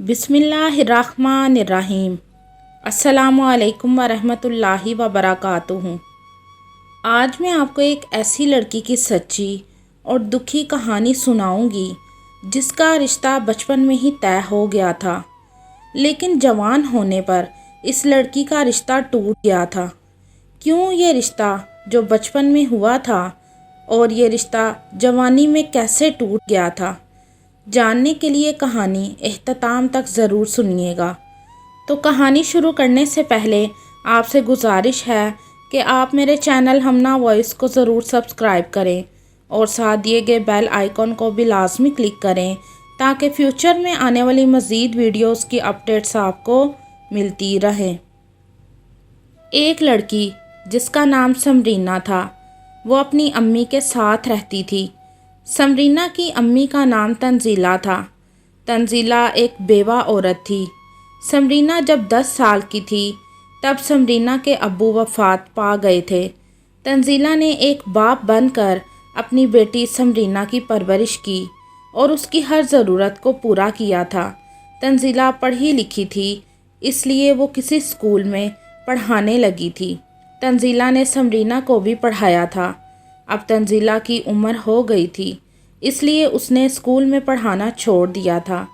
बिस्मिल्लाहिर्रहमानिर्रहीम। अस्सलामुअलैकुम वरहमतुल्लाहि वबरकातुहू। आज मैं आपको एक ऐसी लड़की की सच्ची और दुखी कहानी सुनाऊंगी जिसका रिश्ता बचपन में ही तय हो गया था, लेकिन जवान होने पर इस लड़की का रिश्ता टूट गया था। क्यों ये रिश्ता जो बचपन में हुआ था और ये रिश्ता जवानी में कैसे टूट गया था, जानने के लिए कहानी इख्तिताम तक ज़रूर सुनिएगा। तो कहानी शुरू करने से पहले आपसे गुजारिश है कि आप मेरे चैनल हमना वॉइस को ज़रूर सब्सक्राइब करें और साथ दिए गए बेल आइकॉन को भी लाजमी क्लिक करें ताकि फ्यूचर में आने वाली मज़ीद वीडियोस की अपडेट्स आपको मिलती रहें। एक लड़की जिसका नाम समरीना था, वो अपनी अम्मी के साथ रहती थी। समरीना की अम्मी का नाम तंजीला था। तंजीला एक बेवा औरत थी। समरीना जब 10 साल की थी तब समरीना के अब्बू वफ़ात पा गए थे। तंजीला ने एक बाप बनकर अपनी बेटी समरीना की परवरिश की और उसकी हर ज़रूरत को पूरा किया था। तंजीला पढ़ी लिखी थी, इसलिए वो किसी स्कूल में पढ़ाने लगी थी। तंजीला ने समरीना को भी पढ़ाया था। अब तंजीला की उम्र हो गई थी, इसलिए उसने स्कूल में पढ़ाना छोड़ दिया था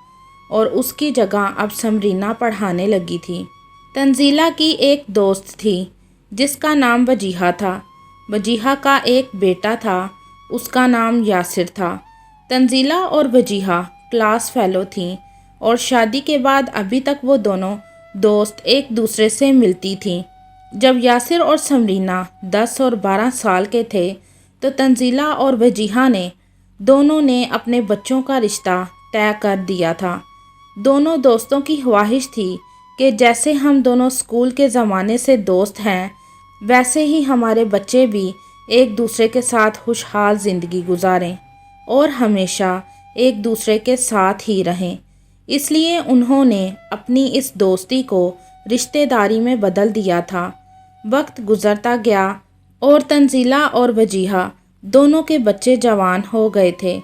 और उसकी जगह अब समरीना पढ़ाने लगी थी। तंजीला की एक दोस्त थी जिसका नाम वजीहा था। वजीहा का एक बेटा था, उसका नाम यासिर था। तंजीला और वजीहा क्लास फेलो थीं और शादी के बाद अभी तक वो दोनों दोस्त एक दूसरे से मिलती थीं। जब यासिर और समरीना 10 और 12 साल के थे तो तंजीला और वजीहा ने दोनों ने अपने बच्चों का रिश्ता तय कर दिया था। दोनों दोस्तों की ख्वाहिश थी कि जैसे हम दोनों स्कूल के ज़माने से दोस्त हैं, वैसे ही हमारे बच्चे भी एक दूसरे के साथ खुशहाल ज़िंदगी गुजारें और हमेशा एक दूसरे के साथ ही रहें। इसलिए उन्होंने अपनी इस दोस्ती को रिश्तेदारी में बदल दिया था। वक्त गुजरता गया और तंजीला और वजीहा दोनों के बच्चे जवान हो गए थे।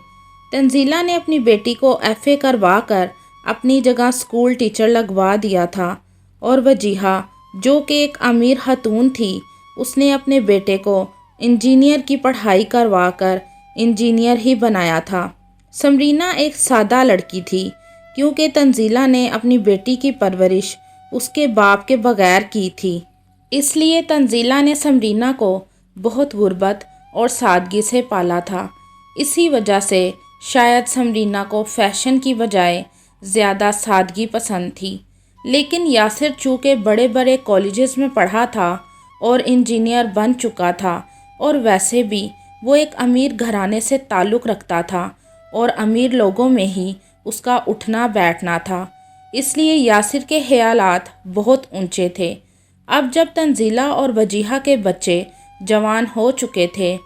तंजीला ने अपनी बेटी को एफए करवा कर अपनी जगह स्कूल टीचर लगवा दिया था और वजीहा, जो कि एक अमीर खतून थी, उसने अपने बेटे को इंजीनियर की पढ़ाई करवा कर इंजीनियर ही बनाया था। समरीना एक सादा लड़की थी क्योंकि तंजीला ने अपनी बेटी की परवरिश उसके बाप के बगैर की थी। इसलिए तंजीला ने समरीना को बहुत गुर्बत और सादगी से पाला था। इसी वजह से शायद समरीना को फ़ैशन की बजाय ज़्यादा सादगी पसंद थी। लेकिन यासिर चूँकि बड़े बड़े कॉलेजेस में पढ़ा था और इंजीनियर बन चुका था और वैसे भी वो एक अमीर घराने से ताल्लुक़ रखता था और अमीर लोगों में ही उसका उठना बैठना था, इसलिए यासिर के ख़यालात बहुत ऊंचे थे। अब जब तंजीला और वजीहा के बच्चे जवान हो चुके थे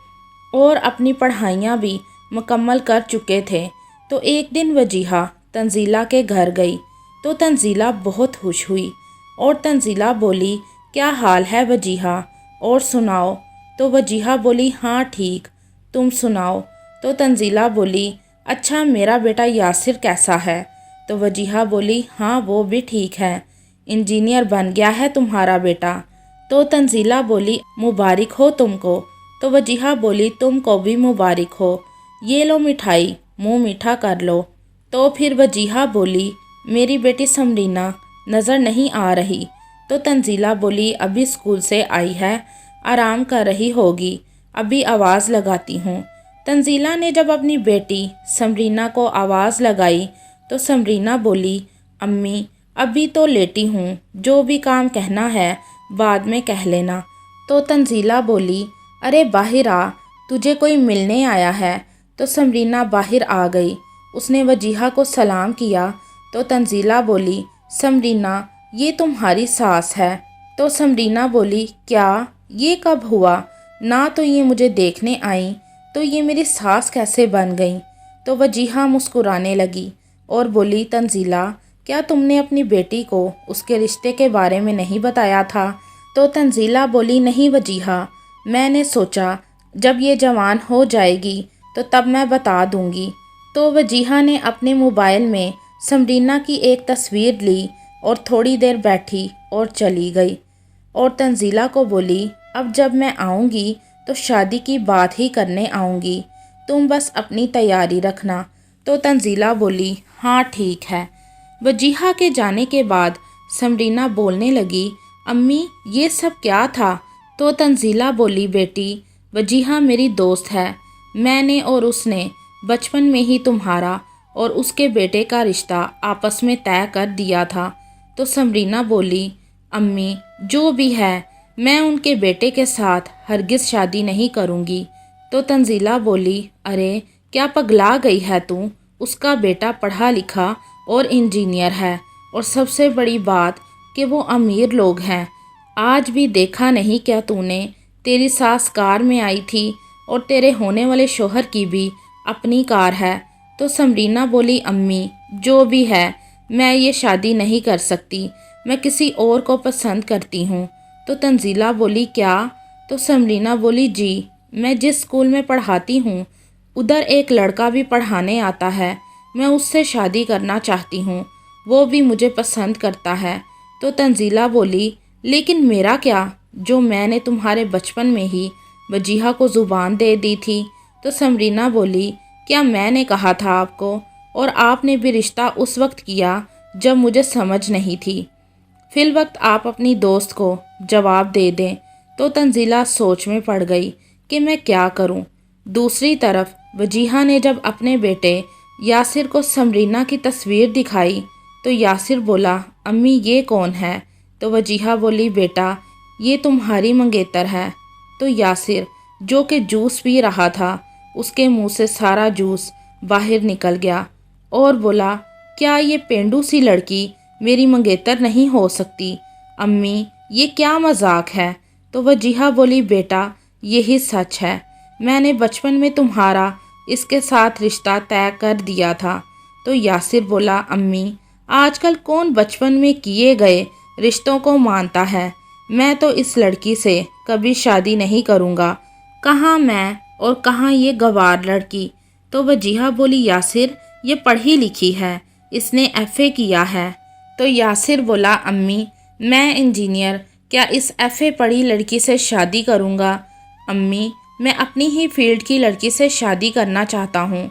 और अपनी पढ़ाइयाँ भी मुकम्मल कर चुके थे, तो एक दिन वजीहा तंजीला के घर गई तो तंजीला बहुत खुश हुई और तंजीला बोली, क्या हाल है वजीहा, और सुनाओ। तो वजीहा बोली, हाँ ठीक, तुम सुनाओ। तो तंजीला बोली, अच्छा मेरा बेटा यासिर कैसा है। तो वजीहा बोली, हाँ वो भी ठीक है, इंजीनियर बन गया है तुम्हारा बेटा। तो तंजीला बोली, मुबारक हो तुमको। तो वजीहा बोली, तुमको भी मुबारक हो, ये लो मिठाई, मुंह मीठा कर लो। तो फिर वजीहा बोली, मेरी बेटी समरीना नज़र नहीं आ रही। तो तंजीला बोली, अभी स्कूल से आई है, आराम कर रही होगी, अभी आवाज़ लगाती हूँ। तंजीला ने जब अपनी बेटी समरीना को आवाज़ लगाई तो समरीना बोली, अम्मी अभी तो लेटी हूँ, जो भी काम कहना है बाद में कह लेना। तो तंजीला बोली, अरे बाहर आ, तुझे कोई मिलने आया है। तो समरीना बाहर आ गई। उसने वजीहा को सलाम किया तो तंजीला बोली, समरीना ये तुम्हारी सास है। तो समरीना बोली, क्या, ये कब हुआ, ना तो ये मुझे देखने आई, तो ये मेरी सास कैसे बन गई। तो वजीहा मुस्कुराने लगी और बोली, तंजीला क्या तुमने अपनी बेटी को उसके रिश्ते के बारे में नहीं बताया था। तो तंजीला बोली, नहीं वजीहा, मैंने सोचा जब ये जवान हो जाएगी तो तब मैं बता दूंगी। तो वजीहा ने अपने मोबाइल में समरीना की एक तस्वीर ली और थोड़ी देर बैठी और चली गई। और तंजीला को बोली, अब जब मैं आऊँगी तो शादी की बात ही करने आऊँगी, तुम बस अपनी तैयारी रखना। तो तंजीला बोली, हाँ ठीक है। वजीहा के जाने के बाद समरीना बोलने लगी, अम्मी ये सब क्या था? तो तंजीला बोली, बेटी वजीहा मेरी दोस्त है, मैंने और उसने बचपन में ही तुम्हारा और उसके बेटे का रिश्ता आपस में तय कर दिया था। तो समरीना बोली, अम्मी जो भी है मैं उनके बेटे के साथ हरगिज़ शादी नहीं करूँगी। तो तंजीला बोली, अरे क्या पगला गई है तू? उसका बेटा पढ़ा लिखा और इंजीनियर है, और सबसे बड़ी बात कि वो अमीर लोग हैं। आज भी देखा नहीं क्या तूने? तेरी सास कार में आई थी और तेरे होने वाले शोहर की भी अपनी कार है। तो समरीना बोली, अम्मी जो भी है मैं ये शादी नहीं कर सकती, मैं किसी और को पसंद करती हूँ। तो तंजीला बोली, क्या? तो समरीना बोली, जी मैं जिस स्कूल में पढ़ाती हूँ उधर एक लड़का भी पढ़ाने आता है, मैं उससे शादी करना चाहती हूँ, वो भी मुझे पसंद करता है। तो तंजीला बोली, लेकिन मेरा क्या, जो मैंने तुम्हारे बचपन में ही वजीहा को ज़ुबान दे दी थी। तो समरीना बोली, क्या मैंने कहा था आपको? और आपने भी रिश्ता उस वक्त किया जब मुझे समझ नहीं थी। फिल वक्त आप अपनी दोस्त को जवाब दे दें। तो तंजीला सोच में पड़ गई कि मैं क्या करूं। दूसरी तरफ वजीहा ने जब अपने बेटे यासिर को समरीना की तस्वीर दिखाई तो यासिर बोला, अम्मी ये कौन है? तो वजीहा बोली, बेटा ये तुम्हारी मंगेतर है। तो यासिर जो कि जूस पी रहा था, उसके मुंह से सारा जूस बाहर निकल गया और बोला, क्या ये पेंडू सी लड़की मेरी मंगेतर नहीं हो सकती? अम्मी ये क्या मजाक है? तो वजीहा बोली, बेटा यही सच है, मैंने बचपन में तुम्हारा इसके साथ रिश्ता तय कर दिया था। तो यासिर बोला, अम्मी आजकल कौन बचपन में किए गए रिश्तों को मानता है? मैं तो इस लड़की से कभी शादी नहीं करूँगा, कहाँ मैं और कहाँ ये गवार लड़की। तो वजीहा बोली, यासिर ये पढ़ी लिखी है, इसने एफए किया है। तो यासिर बोला, अम्मी मैं इंजीनियर, क्या इस एफए पढ़ी लड़की से शादी करूँगा? अम्मी मैं अपनी ही फील्ड की लड़की से शादी करना चाहता हूँ।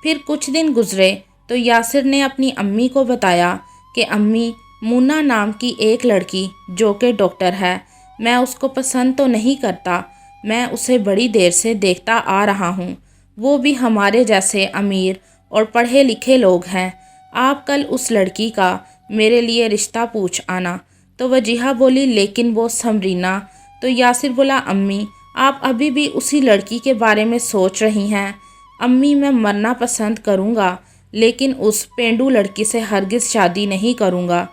फिर कुछ दिन गुजरे तो यासिर ने अपनी अम्मी को बताया कि अम्मी मुन्ना नाम की एक लड़की जो कि डॉक्टर है, मैं उसको पसंद तो नहीं करता, मैं उसे बड़ी देर से देखता आ रहा हूँ, वो भी हमारे जैसे अमीर और पढ़े लिखे लोग हैं, आप कल उस लड़की का मेरे लिए रिश्ता पूछ आना। तो वजीहा बोली, लेकिन वो समरीना। तो यासिर बोला, अम्मी आप अभी भी उसी लड़की के बारे में सोच रही हैं? अम्मी मैं मरना पसंद करूँगा, लेकिन उस पेंडू लड़की से हरगिज़ शादी नहीं करूँगा।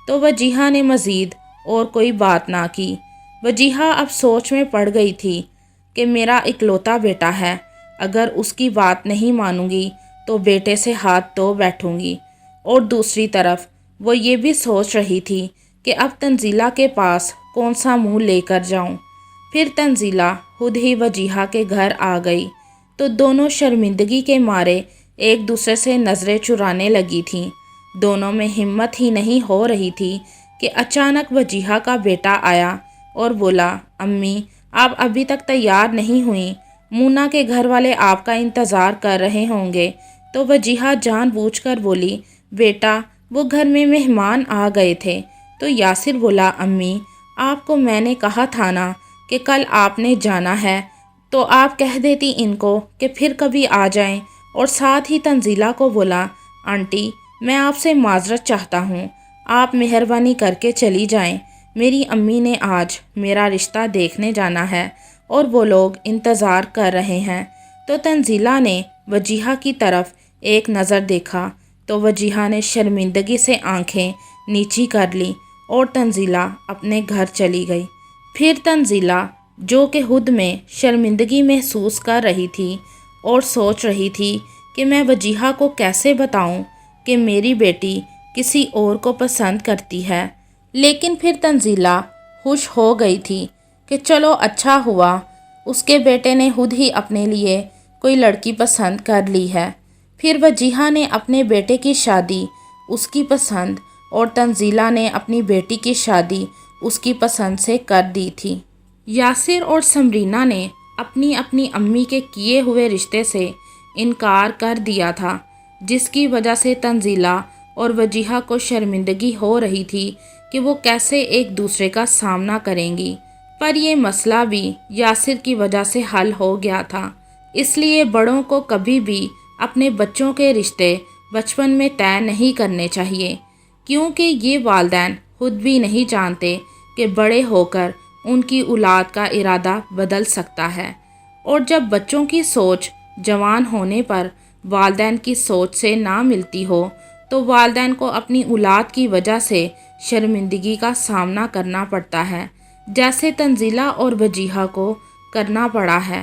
तो वजीहा ने मज़ीद और कोई बात ना की। वजीहा अब सोच में पड़ गई थी कि मेरा इकलौता बेटा है, अगर उसकी बात नहीं मानूंगी तो बेटे से हाथ धो बैठूंगी। और दूसरी तरफ वो ये भी सोच रही थी कि अब तंजीला के पास कौन सा मुंह लेकर जाऊं। फिर तंजीला खुद ही वजीहा के घर आ गई तो दोनों शर्मिंदगी के मारे एक दूसरे से नज़रें चुराने लगी थीं। दोनों में हिम्मत ही नहीं हो रही थी कि अचानक वजीहा का बेटा आया और बोला, अम्मी आप अभी तक तैयार नहीं हुई, मुन्ना के घर वाले आपका इंतज़ार कर रहे होंगे। तो वजीहा जानबूझकर बोली, बेटा वो घर में मेहमान आ गए थे। तो यासिर बोला, अम्मी आपको मैंने कहा था ना कि कल आपने जाना है, तो आप कह देती इनको कि फिर कभी आ जाएं। और साथ ही तंजीला को बोला, आंटी मैं आपसे माजरत चाहता हूँ, आप मेहरबानी करके चली जाएं, मेरी अम्मी ने आज मेरा रिश्ता देखने जाना है और वो लोग इंतज़ार कर रहे हैं। तो तंजीला ने वजीहा की तरफ एक नज़र देखा तो वजीहा ने शर्मिंदगी से आंखें नीची कर ली और तंजीला अपने घर चली गई। फिर तंजीला जो कि खुद में शर्मिंदगी महसूस कर रही थी और सोच रही थी कि मैं वजीहा को कैसे बताऊं कि मेरी बेटी किसी और को पसंद करती है। लेकिन फिर तंजीला खुश हो गई थी कि चलो अच्छा हुआ उसके बेटे ने खुद ही अपने लिए कोई लड़की पसंद कर ली है। फिर वजीहा ने अपने बेटे की शादी اس کی پسند اور تنزیلہ نے اپنی بیٹی کی شادی اس کی پسند سے کر دی تھی۔ یاسر اور سمرینہ نے اپنی امی کے کیے ہوئے رشتے سے انکار کر دیا تھا، جس کی وجہ سے تنزیلہ اور وجیحہ کو شرمندگی ہو رہی تھی کہ وہ کیسے ایک دوسرے کا سامنا کریں گی، پر یہ مسئلہ بھی یاسر کی وجہ سے حل ہو گیا تھا۔ اس لیے بڑوں کو کبھی بھی اپنے بچوں کے رشتے بچپن میں طے نہیں کرنے چاہیے، کیونکہ یہ والدین خود بھی نہیں جانتے کہ بڑے ہو کر ان کی اولاد کا ارادہ بدل سکتا ہے، اور جب بچوں کی سوچ جوان ہونے پر والدین کی سوچ سے نہ ملتی ہو تو والدین کو اپنی اولاد کی وجہ سے شرمندگی کا سامنا کرنا پڑتا ہے، جیسے تنزیلہ اور وجیحہ کو کرنا پڑا ہے۔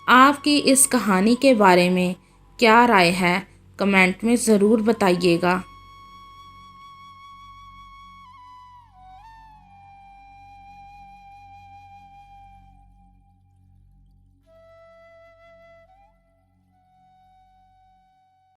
آپ کی اس کہانی کے بارے میں کیا رائے ہے؟ کمنٹ میں ضرور بتائیے گا۔